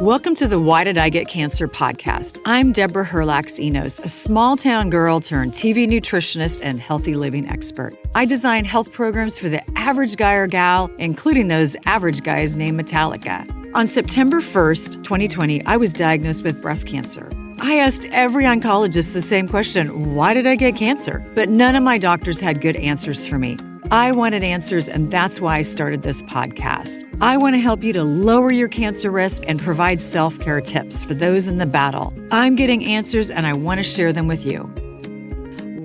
Welcome to the Why Did I Get Cancer podcast. I'm Deborah Herlax-Enos, a small-town girl turned TV nutritionist and healthy living expert. I design health programs for the average guy or gal, including those average guys named Metallica. On September 1st, 2020, I was diagnosed with breast cancer. I asked every oncologist the same question, why did I get cancer? But none of my doctors had good answers for me. I wanted answers, and that's why I started this podcast. I want to help you to lower your cancer risk and provide self-care tips for those in the battle. I'm getting answers, and I want to share them with you.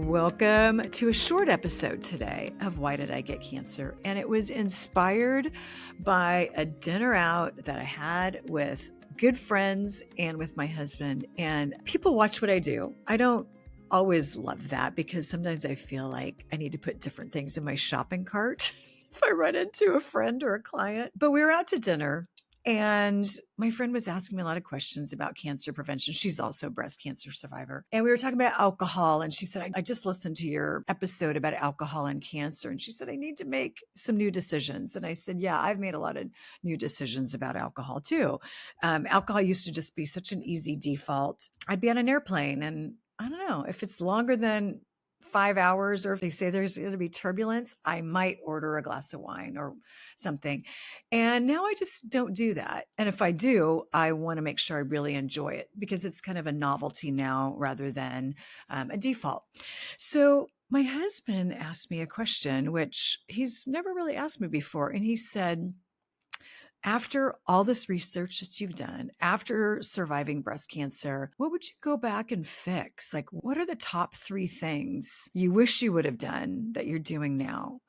Welcome to a short episode today of Why Did I Get Cancer? And it was inspired by a dinner out that I had with good friends and with my husband. And people watch what I do. I don't always love that because sometimes I feel like I need to put different things in my shopping cart if I run into a friend or a client. But we were out to dinner and my friend was asking me a lot of questions about cancer prevention. She's also a breast cancer survivor. And we were talking about alcohol. And she said, I just listened to your episode about alcohol and cancer. And she said, I need to make some new decisions. And I said, yeah, I've made a lot of new decisions about alcohol too. Alcohol used to just be such an easy default. I'd be on an airplane and I don't know if it's longer than 5 hours or if they say there's going to be turbulence, I might order a glass of wine or something. And now I just don't do that. And if I do, I want to make sure I really enjoy it because it's kind of a novelty now rather than a default. So my husband asked me a question, which he's never really asked me before. And he said, after all this research that you've done, after surviving breast cancer, what would you go back and fix? Like, what are the top 3 things you wish you would have done that you're doing now?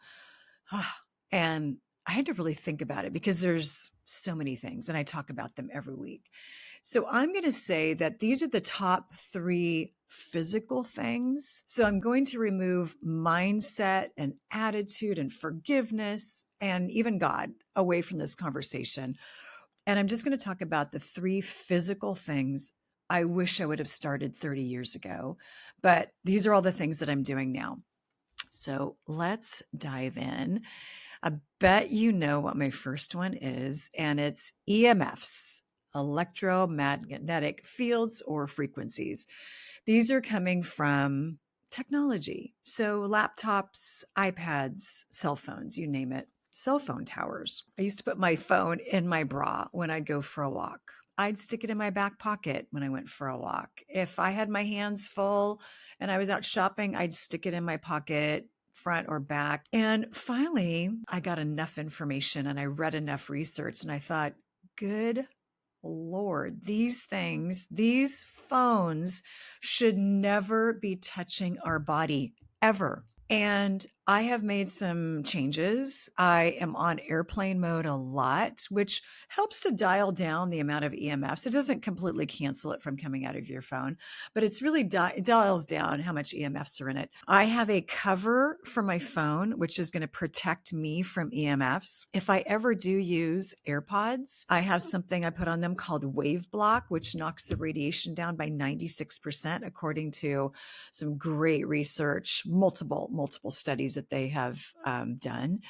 And I had to really think about it because there's so many things and I talk about them every week. So I'm going to say that these are the top 3 physical things. So I'm going to remove mindset and attitude and forgiveness and even God away from this conversation. And I'm just going to talk about the 3 physical things I wish I would have started 30 years ago. But these are all the things that I'm doing now. So let's dive in. I bet you know what my first one is, and it's EMFs, electromagnetic fields or frequencies. These are coming from technology. So laptops, iPads, cell phones, you name it, cell phone towers. I used to put my phone in my bra when I'd go for a walk. I'd stick it in my back pocket when I went for a walk. If I had my hands full and I was out shopping, I'd stick it in my pocket, front or back. And finally, I got enough information and I read enough research and I thought, good Lord, these things, these phones should never be touching our body ever. And I have made some changes. I am on airplane mode a lot, which helps to dial down the amount of EMFs. It doesn't completely cancel it from coming out of your phone, but it's really it dials down how much EMFs are in it. I have a cover for my phone, which is going to protect me from EMFs. If I ever do use AirPods, I have something I put on them called Wave Block, which knocks the radiation down by 96%, according to some great research, multiple studies that they have done.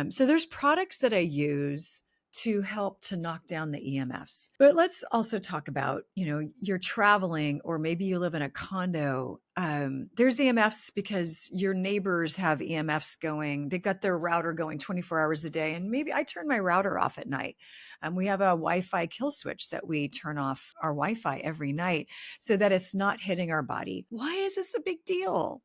So there's products that I use to help to knock down the EMFs. But let's also talk about, you're traveling or maybe you live in a condo. There's EMFs because your neighbors have EMFs going. They've got their router going 24 hours a day. And maybe I turn my router off at night. We have a Wi-Fi kill switch that we turn off our Wi-Fi every night so that it's not hitting our body. Why is this a big deal?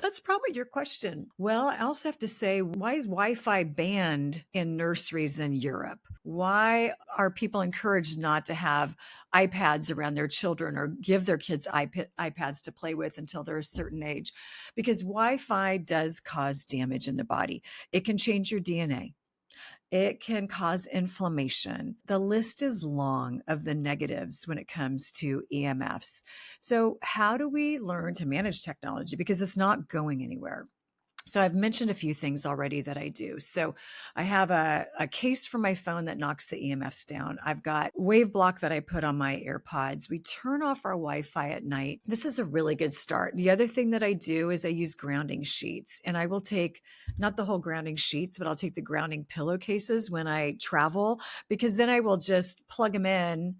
That's probably your question. Well, I also have to say, why is Wi-Fi banned in nurseries in Europe? Why are people encouraged not to have iPads around their children or give their kids iPads to play with until they're a certain age? Because Wi-Fi does cause damage in the body. It can change your DNA. It can cause inflammation. The list is long of the negatives when it comes to EMFs. So how do we learn to manage technology? Because it's not going anywhere. So I've mentioned a few things already that I do. So I have a case for my phone that knocks the EMFs down. I've got wave block that I put on my AirPods. We turn off our Wi-Fi at night. This is a really good start. The other thing that I do is I use grounding sheets, and I will take not the whole grounding sheets, but I'll take the grounding pillowcases when I travel, because then I will just plug them in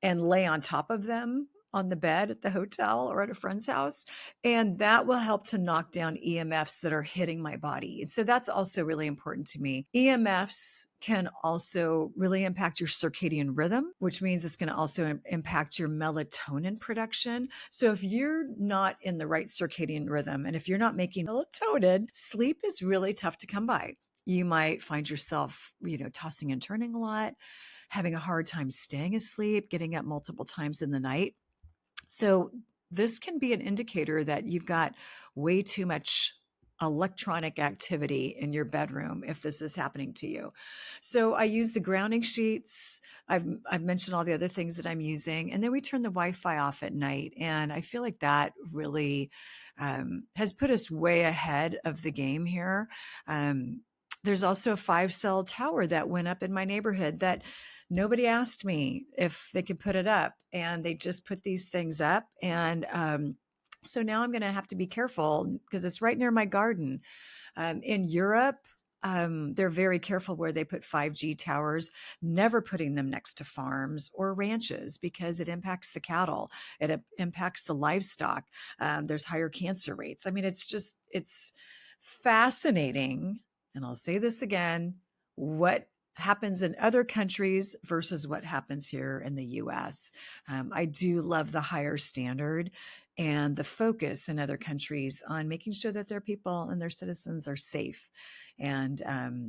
and lay on top of them on the bed at the hotel or at a friend's house. And that will help to knock down EMFs that are hitting my body. And so that's also really important to me. EMFs can also really impact your circadian rhythm, which means it's going to also impact your melatonin production. So if you're not in the right circadian rhythm, and if you're not making melatonin, sleep is really tough to come by. You might find yourself, tossing and turning a lot, having a hard time staying asleep, getting up multiple times in the night. So this can be an indicator that you've got way too much electronic activity in your bedroom if this is happening to you. So I use the grounding sheets. I've mentioned all the other things that I'm using, and then we turn the Wi-Fi off at night. And I feel like that really has put us way ahead of the game here. There's also a 5-cell tower that went up in my neighborhood that nobody asked me if they could put it up, and they just put these things up. And so now I'm going to have to be careful because it's right near my garden. In Europe, they're very careful where they put 5G towers, never putting them next to farms or ranches because it impacts the cattle. It impacts the livestock. There's higher cancer rates. I mean, it's fascinating. And I'll say this again, what happens in other countries versus what happens here in the US. I do love the higher standard and the focus in other countries on making sure that their people and their citizens are safe, and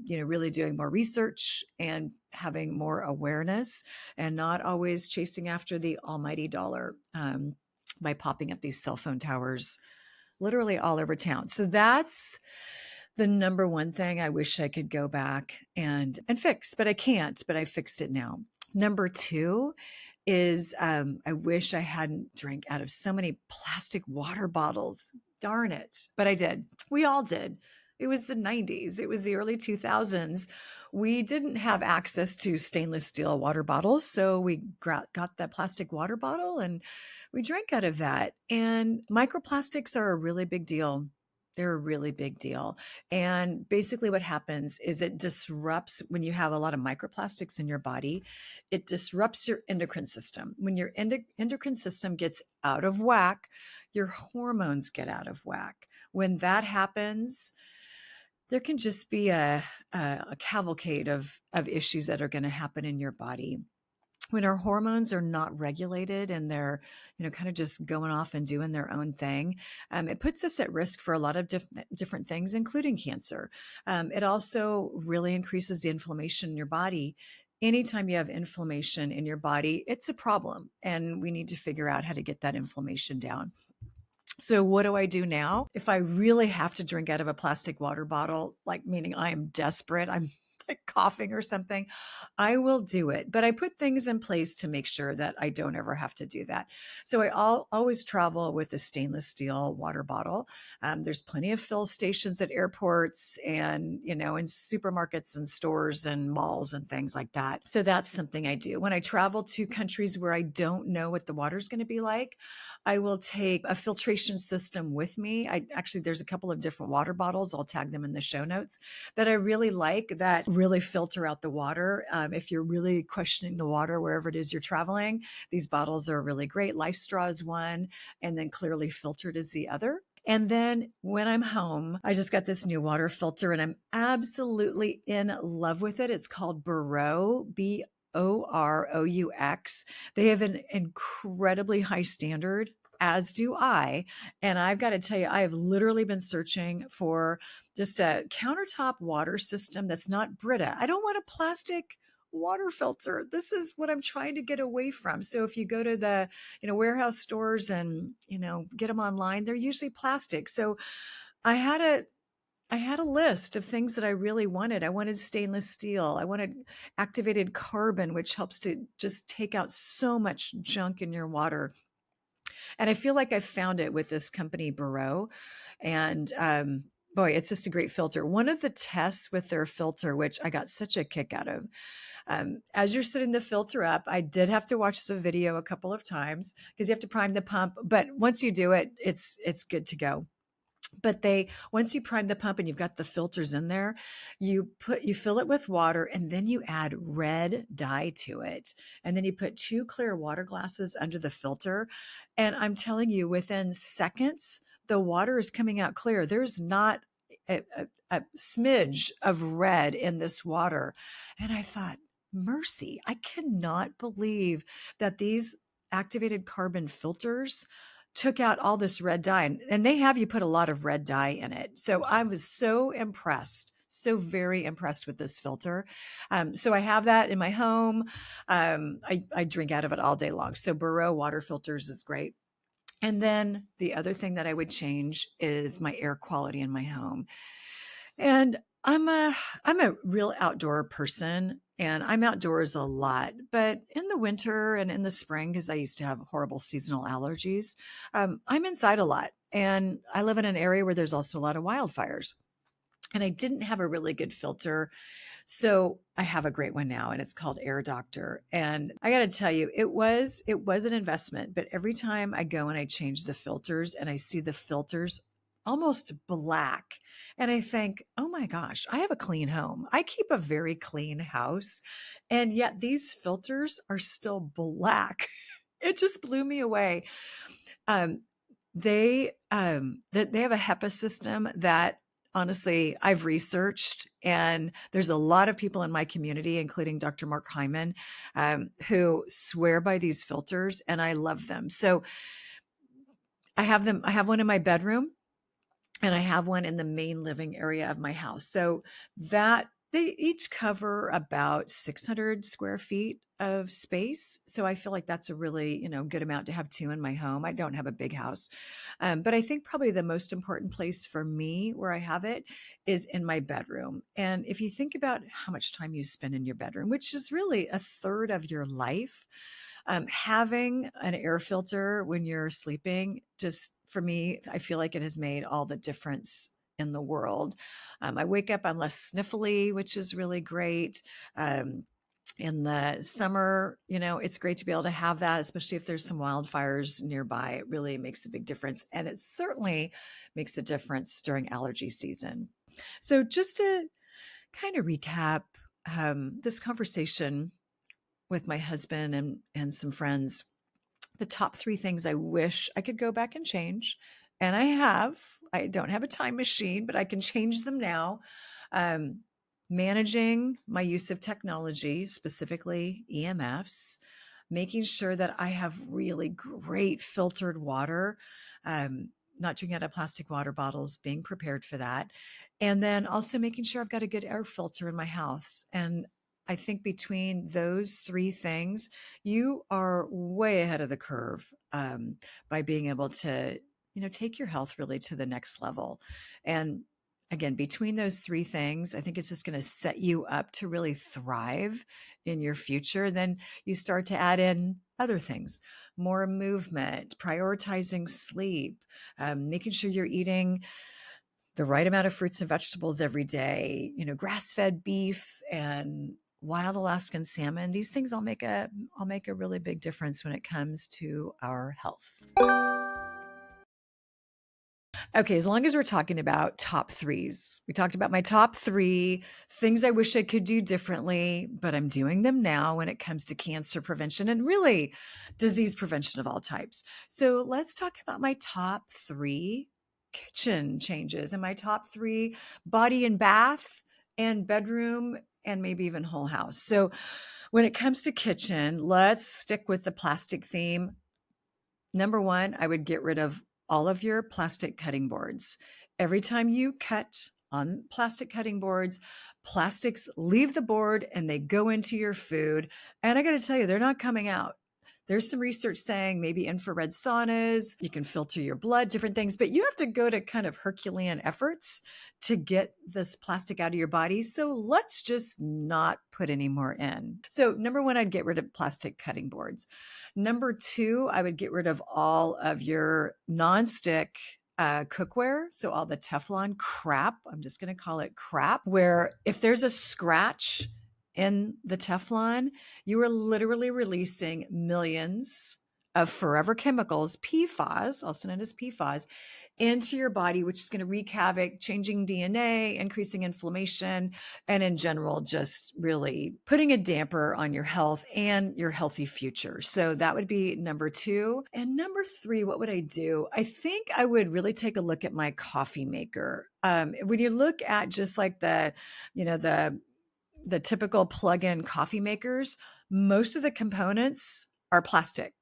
really doing more research and having more awareness, and not always chasing after the almighty dollar by popping up these cell phone towers literally all over town. So that's the number one thing I wish I could go back and fix, but I can't, but I fixed it now. Number two is I wish I hadn't drank out of so many plastic water bottles. Darn it. But I did. We all did. It was the 90s. It was the early 2000s. We didn't have access to stainless steel water bottles. So we got that plastic water bottle and we drank out of that. And microplastics are a really big deal. They're a really big deal. And basically what happens is it disrupts, when you have a lot of microplastics in your body, it disrupts your endocrine system. When your endocrine system gets out of whack, your hormones get out of whack. When that happens, there can just be a cavalcade of issues that are going to happen in your body. When our hormones are not regulated and they're, kind of just going off and doing their own thing, it puts us at risk for a lot of different things, including cancer. It also really increases the inflammation in your body. Anytime you have inflammation in your body, it's a problem, and we need to figure out how to get that inflammation down. So what do I do now? If I really have to drink out of a plastic water bottle, like meaning I am desperate, I'm like coughing or something, I will do it. But I put things in place to make sure that I don't ever have to do that. So I always travel with a stainless steel water bottle. There's plenty of fill stations at airports and, in supermarkets and stores and malls and things like that. So that's something I do. When I travel to countries where I don't know what the water's going to be like, I will take a filtration system with me. There's a couple of different water bottles. I'll tag them in the show notes that I really like, that really filter out the water. If you're really questioning the water wherever it is you're traveling, these bottles are really great. Life Straw is one, and then Clearly Filtered is the other. And then when I'm home, I just got this new water filter and I'm absolutely in love with it. It's called Boroux, Boroux. They have an incredibly high standard, as do I. And I've got to tell you, I have literally been searching for just a countertop water system that's not Brita. I don't want a plastic water filter. This is what I'm trying to get away from. So if you go to the, warehouse stores and, get them online, they're usually plastic. So I had a list of things that I really wanted. I wanted stainless steel. I wanted activated carbon, which helps to just take out so much junk in your water. And I feel like I found it with this company, Boroux. And boy, it's just a great filter. One of the tests with their filter, which I got such a kick out of, as you're setting the filter up, I did have to watch the video a couple of times because you have to prime the pump. But once you do it, it's good to go. But once you prime the pump and you've got the filters in there, you fill it with water and then you add red dye to it. And then you put 2 clear water glasses under the filter. And I'm telling you, within seconds, the water is coming out clear. There's not a smidge of red in this water. And I thought, mercy, I cannot believe that these activated carbon filters took out all this red dye, and they have you put a lot of red dye in it. So I was so impressed, so very impressed with this filter. So I have that in my home. I drink out of it all day long. So Boroux water filters is great. And then the other thing that I would change is my air quality in my home. And I'm a real outdoor person and I'm outdoors a lot, but in the winter and in the spring, because I used to have horrible seasonal allergies, I'm inside a lot. And I live in an area where there's also a lot of wildfires. And I didn't have a really good filter. So I have a great one now and it's called Air Doctor. And I got to tell you, it was an investment, but every time I go and I change the filters and I see the filters almost black, and I think, oh my gosh, I have a clean home. I keep a very clean house. And yet these filters are still black. It just blew me away. They have a HEPA system that honestly I've researched, and there's a lot of people in my community, including Dr. Mark Hyman, who swear by these filters, and I love them. So I have them. I have one in my bedroom. And I have one in the main living area of my house. So that they each cover about 600 square feet of space. So I feel like that's a really, good amount to have 2 in my home. I don't have a big house. But I think probably the most important place for me where I have it is in my bedroom. And if you think about how much time you spend in your bedroom, which is really a third of your life, having an air filter when you're sleeping, just for me, I feel like it has made all the difference in the world. I wake up, I'm less sniffly, which is really great. In the summer, it's great to be able to have that, especially if there's some wildfires nearby. It really makes a big difference. And it certainly makes a difference during allergy season. So just to kind of recap this conversation with my husband and some friends, the top 3 things I wish I could go back and change. And I don't have a time machine, but I can change them now. Managing my use of technology, specifically EMFs, making sure that I have really great filtered water, not drinking out of plastic water bottles, being prepared for that. And then also making sure I've got a good air filter in my house. And I think between those 3 things, you are way ahead of the curve by being able to, take your health really to the next level. And again, between those 3 things, I think it's just going to set you up to really thrive in your future. Then you start to add in other things, more movement, prioritizing sleep, making sure you're eating the right amount of fruits and vegetables every day, grass-fed beef and wild Alaskan salmon. These things all make a really big difference when it comes to our health. Okay, as long as we're talking about top 3s, we talked about my top 3 things I wish I could do differently, but I'm doing them now when it comes to cancer prevention and really disease prevention of all types. So let's talk about my top 3 kitchen changes and my top 3 body and bath and bedroom and maybe even whole house. So when it comes to kitchen, let's stick with the plastic theme. Number 1, I would get rid of all of your plastic cutting boards. Every time you cut on plastic cutting boards, plastics leave the board and they go into your food. And I got to tell you, they're not coming out. There's some research saying maybe infrared saunas, you can filter your blood, different things, but you have to go to kind of Herculean efforts to get this plastic out of your body. So let's just not put any more in. So number 1, I'd get rid of plastic cutting boards. Number 2, I would get rid of all of your nonstick cookware. So all the Teflon crap, I'm just going to call it crap, where if there's a scratch in the Teflon, you are literally releasing millions of forever chemicals, PFAS, also known as PFAS, into your body, which is going to wreak havoc, changing DNA, increasing inflammation, and in general, just really putting a damper on your health and your healthy future. So that would be number 2. And number 3, what would I do? I think I would really take a look at my coffee maker. When you look at just like the typical plug-in coffee makers, most of the components are plastic.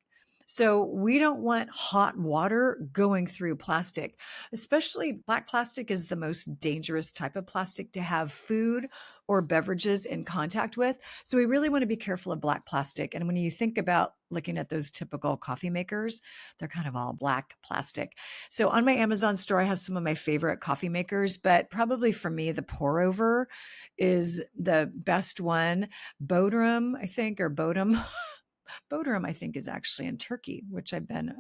So we don't want hot water going through plastic. Especially black plastic is the most dangerous type of plastic to have food or beverages in contact with. So we really want to be careful of black plastic. And when you think about looking at those typical coffee makers, they're kind of all black plastic. So on my Amazon store, I have some of my favorite coffee makers, but probably for me, the pour over is the best one. Bodrum, I think, or Bodum. Bodrum, I think, is actually in Turkey, which I've been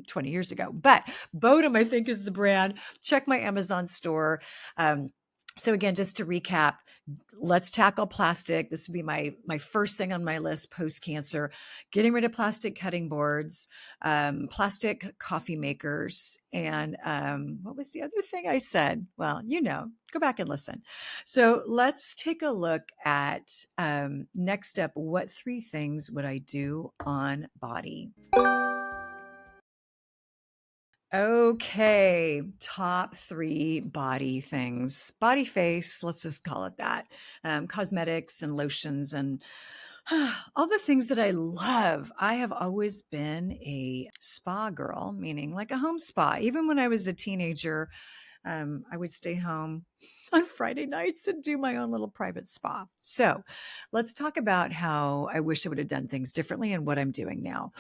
20 years ago. But Bodum, I think, is the brand. Check my Amazon store. So again, just to recap, let's tackle plastic. This would be my first thing on my list post-cancer, getting rid of plastic cutting boards, plastic coffee makers, and what was the other thing I said? Well, go back and listen. So let's take a look at next up, what 3 things would I do on body? Okay, top 3 body things. Body face, let's just call it that. Cosmetics and lotions and all the things that I love. I have always been a spa girl, meaning like a home spa. Even when I was a teenager, I would stay home on Friday nights and do my own little private spa. So let's talk about how I wish I would have done things differently and what I'm doing now.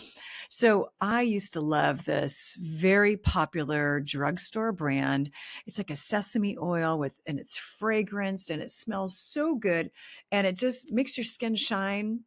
So I used to love this very popular drugstore brand. It's like a sesame oil and it's fragranced and it smells so good and it just makes your skin shine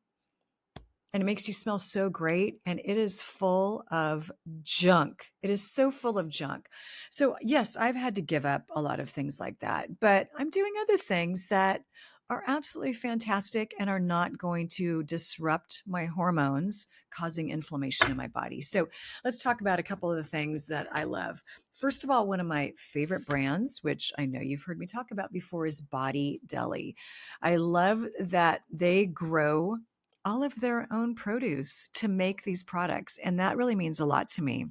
and it makes you smell so great. And it is full of junk. It is so full of junk. So yes, I've had to give up a lot of things like that, but I'm doing other things that are absolutely fantastic and are not going to disrupt my hormones, causing inflammation in my body. So let's talk about a couple of the things that I love. First of all, one of my favorite brands, which I know you've heard me talk about before, is Body Deli. I love that they grow all of their own produce to make these products. And that really means a lot to me.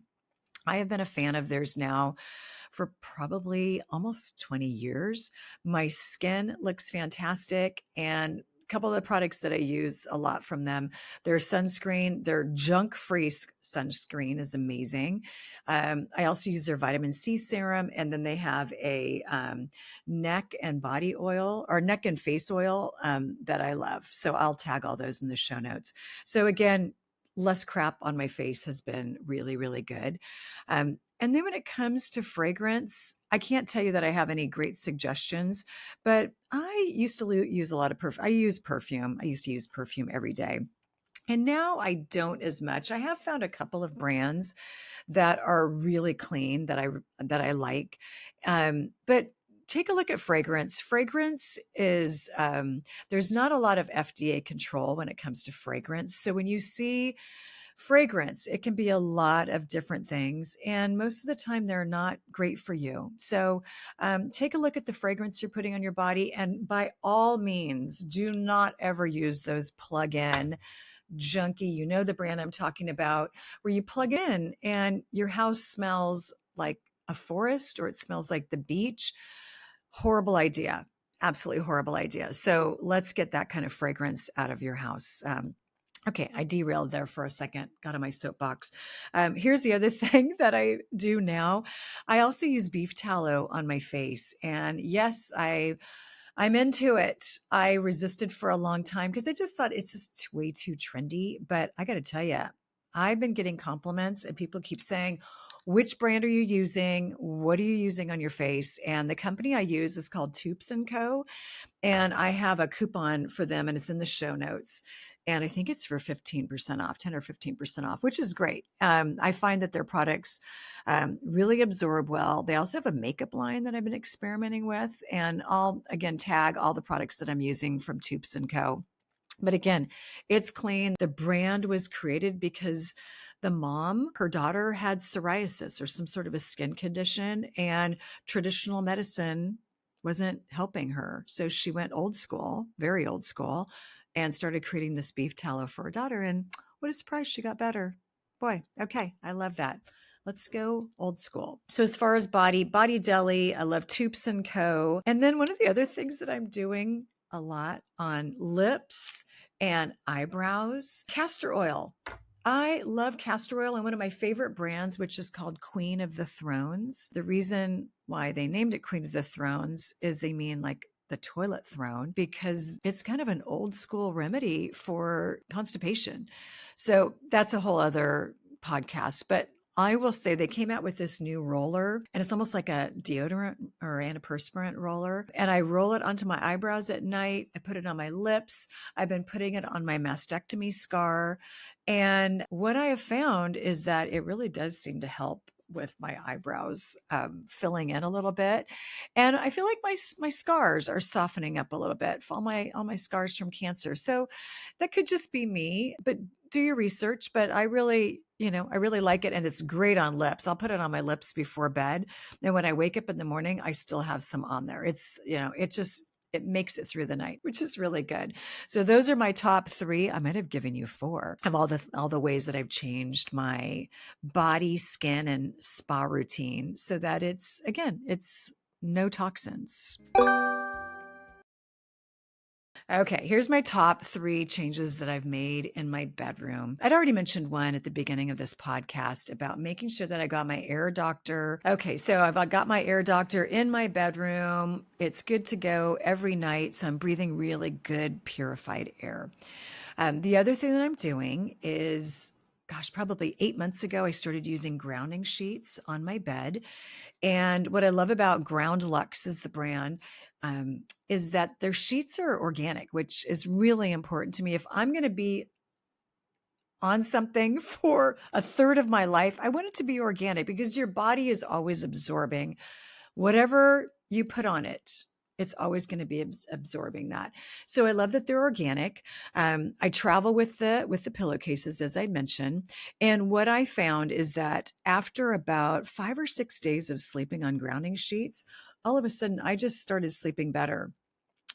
I have been a fan of theirs now for probably almost 20 years. My skin looks fantastic. And a couple of the products that I use a lot from them, their sunscreen, their junk-free sunscreen is amazing. I also use their vitamin C serum. And then they have a neck and body oil or neck and face oil that I love. So I'll tag all those in the show notes. So again, less crap on my face has been really, really good. And then when it comes to fragrance, I can't tell you that I have any great suggestions, but I used to use a lot of perfume. I use perfume. I used to use perfume every day. And now I don't as much. I have found a couple of brands that are really clean that I like. But take a look at fragrance. Fragrance is, there's not a lot of FDA control when it comes to fragrance. So when you see fragrance, it can be a lot of different things. And most of the time, they're not great for you. So take a look at the fragrance you're putting on your body. And by all means, do not ever use those plug-in junky, the brand I'm talking about, where you plug in and your house smells like a forest or it smells like the beach. Horrible idea. Absolutely horrible idea. So let's get that kind of fragrance out of your house. Okay, I derailed there for a second, got on my soapbox. Here's the other thing that I do now. I also use beef tallow on my face. And yes, I'm into it. I resisted for a long time because I just thought it's just way too trendy. But I got to tell you, I've been getting compliments and people keep saying, which brand are you using? What are you using on your face? And the company I use is called Toups & Co. And I have a coupon for them and it's in the show notes. And I think it's for 15% off, 10 or 15% off, which is great. I find that their products really absorb well. They also have a makeup line that I've been experimenting with. And I'll, again, tag all the products that I'm using from Toups & Co. But again, it's clean. The brand was created because the mom, her daughter had psoriasis or some sort of a skin condition, and traditional medicine wasn't helping her. So she went old school, very old school, and started creating this beef tallow for her daughter. And what a surprise, she got better. Boy, okay, I love that. Let's go old school. So as far as Body Deli, I love Toups & Co. And then one of the other things that I'm doing a lot on lips and eyebrows, castor oil. I love castor oil, and one of my favorite brands, which is called Queen of the Thrones. The reason why they named it Queen of the Thrones is they mean like the toilet throne, because it's kind of an old school remedy for constipation. So that's a whole other podcast. But I will say they came out with this new roller, and it's almost like a deodorant or antiperspirant roller. And I roll it onto my eyebrows at night. I put it on my lips. I've been putting it on my mastectomy scar. And what I have found is that it really does seem to help with my eyebrows filling in a little bit. And I feel like my scars are softening up a little bit for all my scars from cancer. So that could just be me, but do your research. But I really like it, and it's great on lips. I'll put it on my lips before bed. And when I wake up in the morning, I still have some on there. It makes it through the night, which is really good. So those are my top 3. I might have given you 4 of all the ways that I've changed my body, skin, and spa routine so that it's no toxins. Okay, here's my top 3 changes that I've made in my bedroom. I'd already mentioned one at the beginning of this podcast about making sure that I got my air doctor. Okay, so I've got my air doctor in my bedroom. It's good to go every night, so I'm breathing really good, purified air. The other thing that I'm doing is, probably 8 months ago, I started using grounding sheets on my bed. And what I love about Ground Luxe is the brand, is that their sheets are organic, which is really important to me. If I'm going to be on something for a third of my life, I want it to be organic, because your body is always absorbing whatever you put on it. It's always going to be absorbing that. So I love that they're organic. I travel with the pillowcases, as I mentioned. And what I found is that after about 5 or 6 days of sleeping on grounding sheets, all of a sudden I just started sleeping better.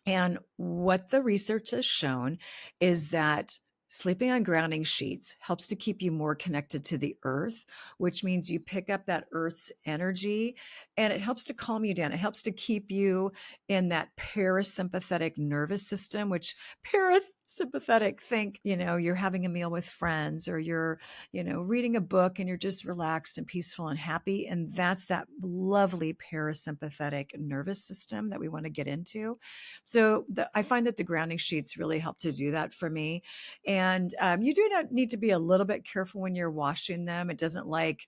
And what the research has shown is that sleeping on grounding sheets helps to keep you more connected to the earth, which means you pick up that earth's energy, and it helps to calm you down. It helps to keep you in that parasympathetic nervous system, which parasympathetic, think, you're having a meal with friends, or you're, reading a book and you're just relaxed and peaceful and happy. And that's that lovely parasympathetic nervous system that we want to get into. So I find that the grounding sheets really help to do that for me. And you do not need to be a little bit careful when you're washing them. It doesn't like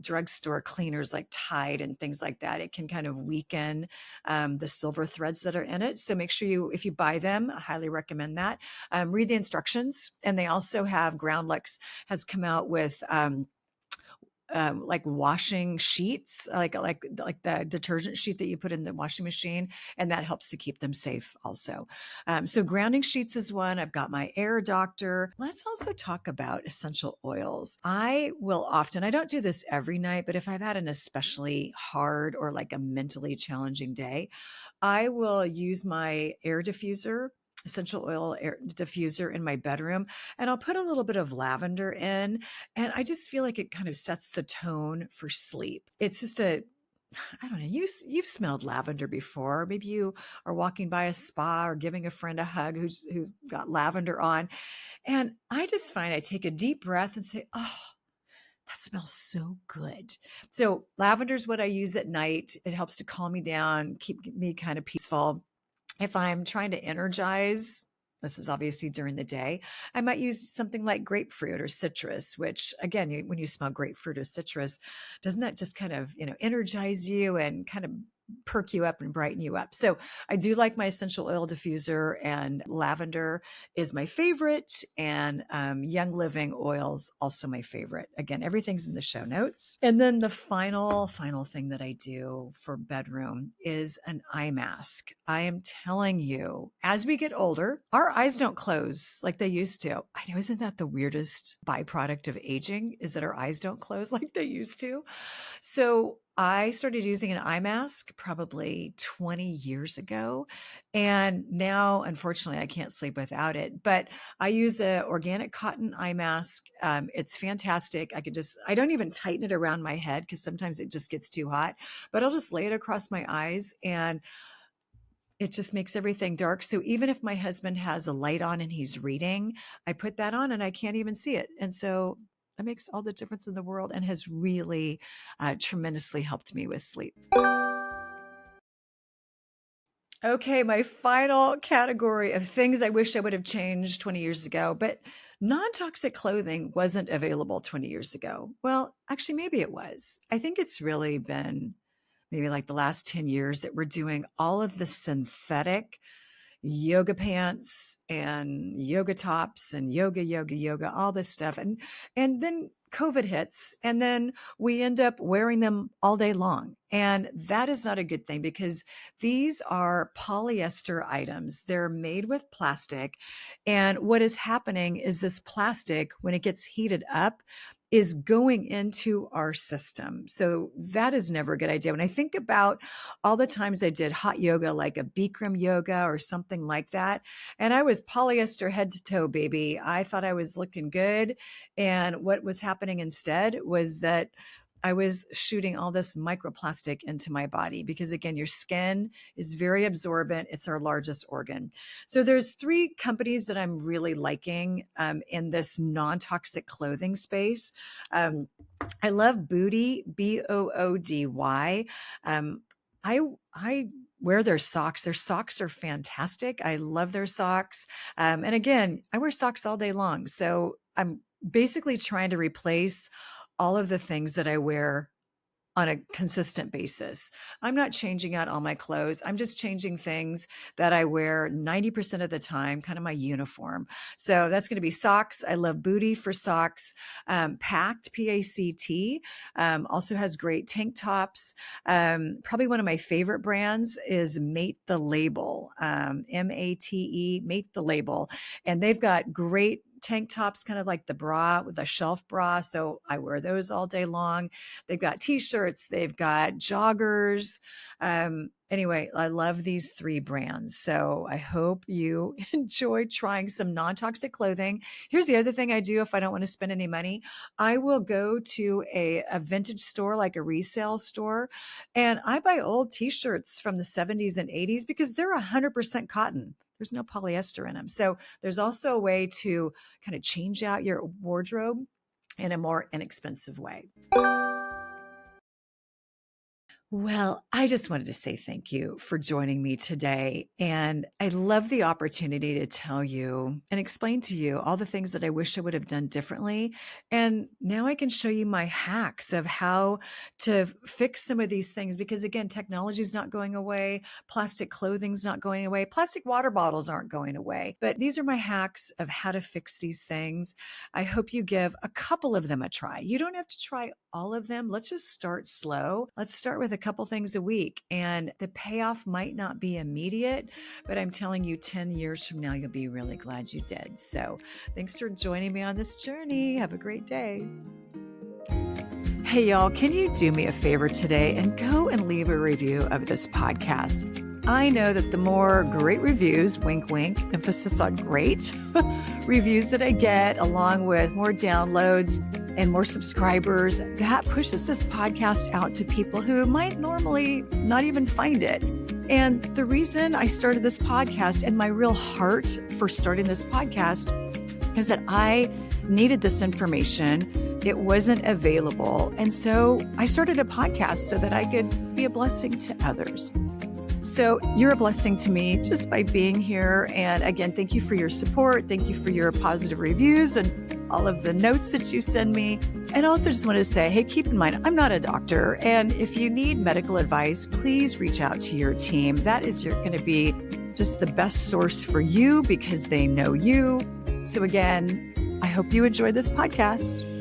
drugstore cleaners like Tide and things like that. It can kind of weaken the silver threads that are in it. So make sure if you buy them, I highly recommend that. Read the instructions. And they also have, Ground Luxe has come out with like washing sheets, like the detergent sheet that you put in the washing machine, and that helps to keep them safe also. So grounding sheets is one. I've got my air doctor. Let's also talk about essential oils. I don't do this every night, but if I've had an especially hard or like a mentally challenging day, I will use my air diffuser, essential oil air diffuser, in my bedroom, and I'll put a little bit of lavender in, and I just feel like it kind of sets the tone for sleep. It's just I don't know, you've smelled lavender before. Maybe you are walking by a spa or giving a friend a hug who's got lavender on. And I just find I take a deep breath and say, oh, that smells so good. So lavender is what I use at night. It helps to calm me down, keep me kind of peaceful. If I'm trying to energize, this is obviously during the day, I might use something like grapefruit or citrus, which again, when you smell grapefruit or citrus, doesn't that just kind of, energize you and kind of perk you up and brighten you up. So I do like my essential oil diffuser, and lavender is my favorite, and Young Living oils also my favorite. Again, everything's in the show notes. And then the final thing that I do for bedroom is an eye mask. I am telling you, as we get older, our eyes don't close like they used to. I know, isn't that the weirdest byproduct of aging, is that our eyes don't close like they used to? So I started using an eye mask probably 20 years ago. And now, unfortunately, I can't sleep without it. But I use an organic cotton eye mask. It's fantastic. I don't even tighten it around my head because sometimes it just gets too hot. But I'll just lay it across my eyes, and it just makes everything dark. So even if my husband has a light on and he's reading, I put that on and I can't even see it. And so that makes all the difference in the world and has really tremendously helped me with sleep. Okay, my final category of things I wish I would have changed 20 years ago, but non-toxic clothing wasn't available 20 years ago. Well, actually, maybe it was. I think it's really been maybe like the last 10 years that we're doing all of the synthetic yoga pants and yoga tops and yoga, all this stuff. And then COVID hits, and then we end up wearing them all day long. And that is not a good thing, because these are polyester items. They're made with plastic. And what is happening is this plastic, when it gets heated up, is going into our system. So that is never a good idea. When I think about all the times I did hot yoga, like a Bikram yoga or something like that, and I was polyester head to toe, baby. I thought I was looking good. And what was happening instead was that I was shooting all this microplastic into my body, because again, your skin is very absorbent. It's our largest organ. So there's 3 companies that I'm really liking in this non-toxic clothing space. I love Booty, Boody. I wear their socks. Their socks are fantastic. I love their socks. And again, I wear socks all day long. So I'm basically trying to replace all of the things that I wear on a consistent basis. I'm not changing out all my clothes. I'm just changing things that I wear 90% of the time, kind of my uniform. So that's going to be socks. I love Booty for socks. Packed, P-A-C-T, also has great tank tops. Probably one of my favorite brands is Mate the Label, M-A-T-E, Mate the Label. And they've got great tank tops, kind of like the bra with a shelf bra. So I wear those all day long. They've got t-shirts, they've got joggers. Anyway, I love these 3 brands. So I hope you enjoy trying some non-toxic clothing. Here's the other thing I do if I don't want to spend any money. I will go to a vintage store, like a resale store, and I buy old t-shirts from the 70s and 80s because they're 100% cotton. There's no polyester in them. So there's also a way to kind of change out your wardrobe in a more inexpensive way. Well, I just wanted to say thank you for joining me today. And I love the opportunity to tell you and explain to you all the things that I wish I would have done differently. And now I can show you my hacks of how to fix some of these things, because again, technology is not going away. Plastic clothing's not going away. Plastic water bottles aren't going away. But these are my hacks of how to fix these things. I hope you give a couple of them a try. You don't have to try all of them. Let's just start slow. Let's start with a couple things a week, and the payoff might not be immediate, but I'm telling you, 10 years from now, you'll be really glad you did. So thanks for joining me on this journey. Have a great day. Hey, y'all, can you do me a favor today and go and leave a review of this podcast? I know that the more great reviews, wink, wink, emphasis on great reviews that I get, along with more downloads and more subscribers, that pushes this podcast out to people who might normally not even find it. And the reason I started this podcast, and my real heart for starting this podcast, is that I needed this information. It wasn't available. And so I started a podcast so that I could be a blessing to others. So you're a blessing to me just by being here. And again, thank you for your support. Thank you for your positive reviews and all of the notes that you send me. And also just wanted to say, hey, keep in mind, I'm not a doctor. And if you need medical advice, please reach out to your team. That is going to be just the best source for you because they know you. So again, I hope you enjoyed this podcast.